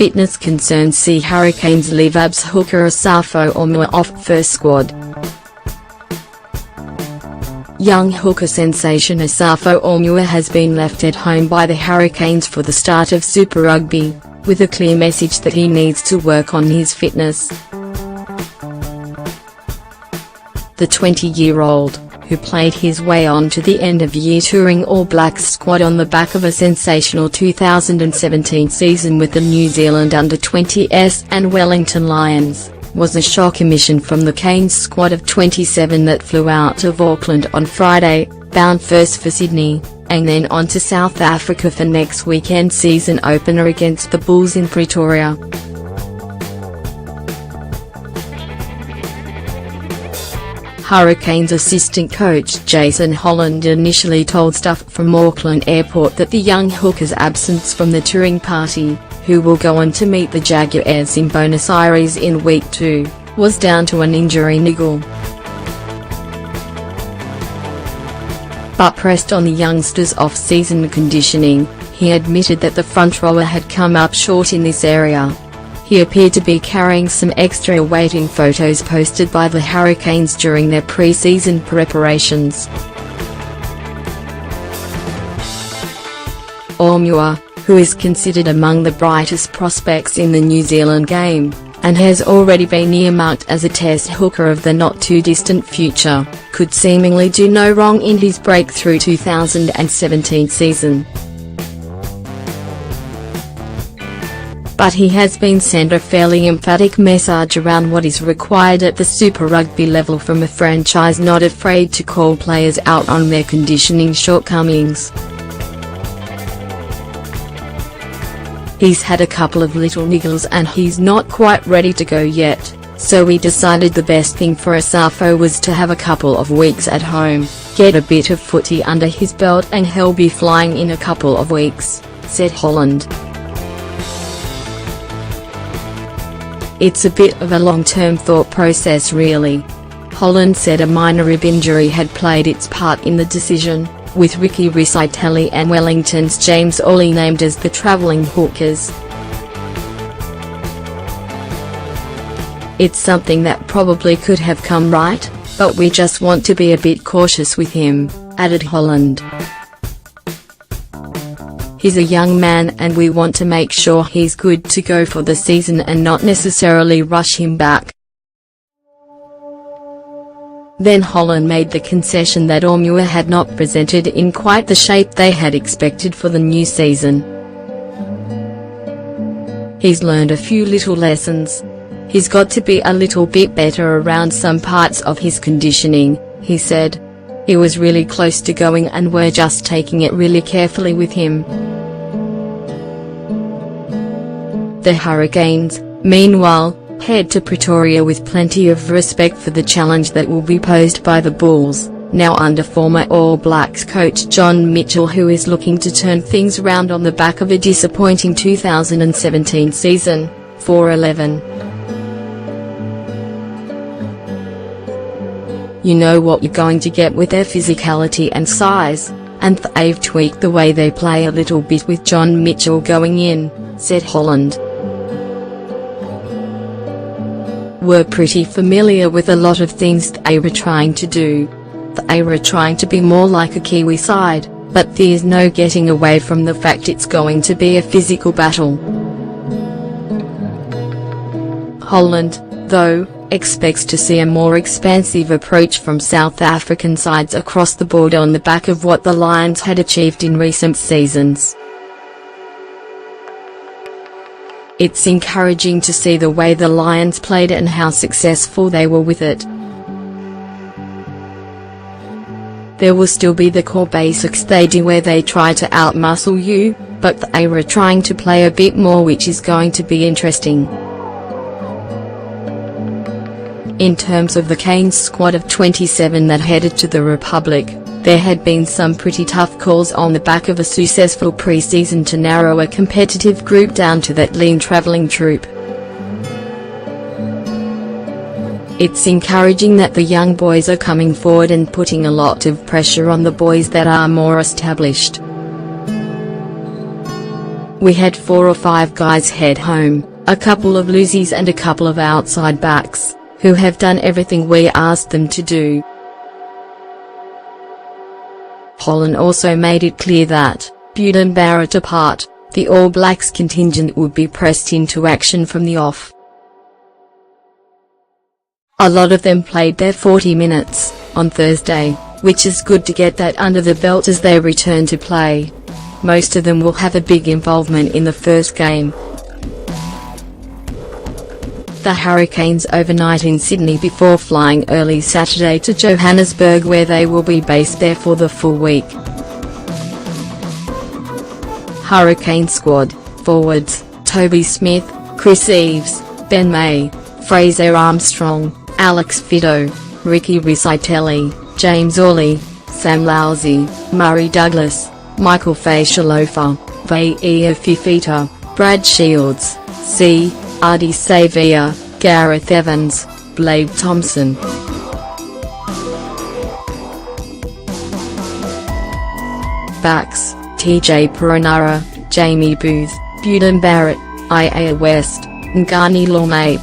fitness concerns see Hurricanes leave ABS hooker Asafo Aumua off first squad. Young hooker sensation Asafo Aumua has been left at home by the Hurricanes for the start of Super Rugby, with a clear message that he needs to work on his fitness. The 20-year-old, who played his way onto the end-of-year touring All Blacks squad on the back of a sensational 2017 season with the New Zealand under-20s and Wellington Lions, was a shock omission from the Canes squad of 27 that flew out of Auckland on Friday, bound first for Sydney, and then on to South Africa for next weekend's season opener against the Bulls in Pretoria. Hurricanes assistant coach Jason Holland initially told staff from Auckland Airport that the young hooker's absence from the touring party, who will go on to meet the Jaguars in Buenos Aires in week 2, was down to an injury niggle. But pressed on the youngster's off-season conditioning, he admitted that the front rower had come up short in this area. He appeared to be carrying some extra weight in photos posted by the Hurricanes during their pre-season preparations. Aumua, who is considered among the brightest prospects in the New Zealand game, and has already been earmarked as a test hooker of the not-too-distant future, could seemingly do no wrong in his breakthrough 2017 season. But he has been sent a fairly emphatic message around what is required at the Super Rugby level from a franchise not afraid to call players out on their conditioning shortcomings. He's had a couple of little niggles and he's not quite ready to go yet, so we decided the best thing for Asafo was to have a couple of weeks at home, get a bit of footy under his belt, and he'll be flying in a couple of weeks, said Holland. It's a bit of a long-term thought process really. Holland said a minor rib injury had played its part in the decision, with Ricky Risitelli and Wellington's James Orley named as the travelling hookers. It's something that probably could have come right, but we just want to be a bit cautious with him, added Holland. He's a young man and we want to make sure he's good to go for the season and not necessarily rush him back. Then Holland made the concession that Aumua had not presented in quite the shape they had expected for the new season. He's learned a few little lessons. He's got to be a little bit better around some parts of his conditioning, he said. He was really close to going and we're just taking it really carefully with him. The Hurricanes, meanwhile, head to Pretoria with plenty of respect for the challenge that will be posed by the Bulls, now under former All Blacks coach John Mitchell, who is looking to turn things around on the back of a disappointing 2017 season, 4-11. You know what you're going to get with their physicality and size, and they've tweaked the way they play a little bit with John Mitchell going in, said Holland. We're pretty familiar with a lot of things they were trying to do. They were trying to be more like a Kiwi side, but there's no getting away from the fact it's going to be a physical battle. Holland, though, expects to see a more expansive approach from South African sides across the board on the back of what the Lions had achieved in recent seasons. It's encouraging to see the way the Lions played and how successful they were with it. There will still be the core basics they do where they try to outmuscle you, but they were trying to play a bit more, which is going to be interesting. In terms of the Canes squad of 27 that headed to the Republic, there had been some pretty tough calls on the back of a successful pre-season to narrow a competitive group down to that lean travelling troupe. It's encouraging that the young boys are coming forward and putting a lot of pressure on the boys that are more established. We had 4 or 5 guys head home, a couple of loosies and a couple of outside backs, who have done everything we asked them to do. Holland also made it clear that, Beauden Barrett apart, the All Blacks contingent would be pressed into action from the off. A lot of them played their 40 minutes on Thursday, which is good to get that under the belt as they return to play. Most of them will have a big involvement in the first game. The Hurricanes overnight in Sydney before flying early Saturday to Johannesburg, where they will be based there for the full week. Hurricane squad: forwards, Toby Smith, Chris Eves, Ben May, Fraser Armstrong, Alex Fido, Ricky Risitelli, James Orley, Sam Lousy, Murray Douglas, Michael Faishalofa, Vaea Fifita, Brad Shields, C. Ardie Savia, Gareth Evans, Blade Thompson. Backs: TJ Perenara, Jamie Booth, Beauden Barrett, Ia West, Ngani Lorme.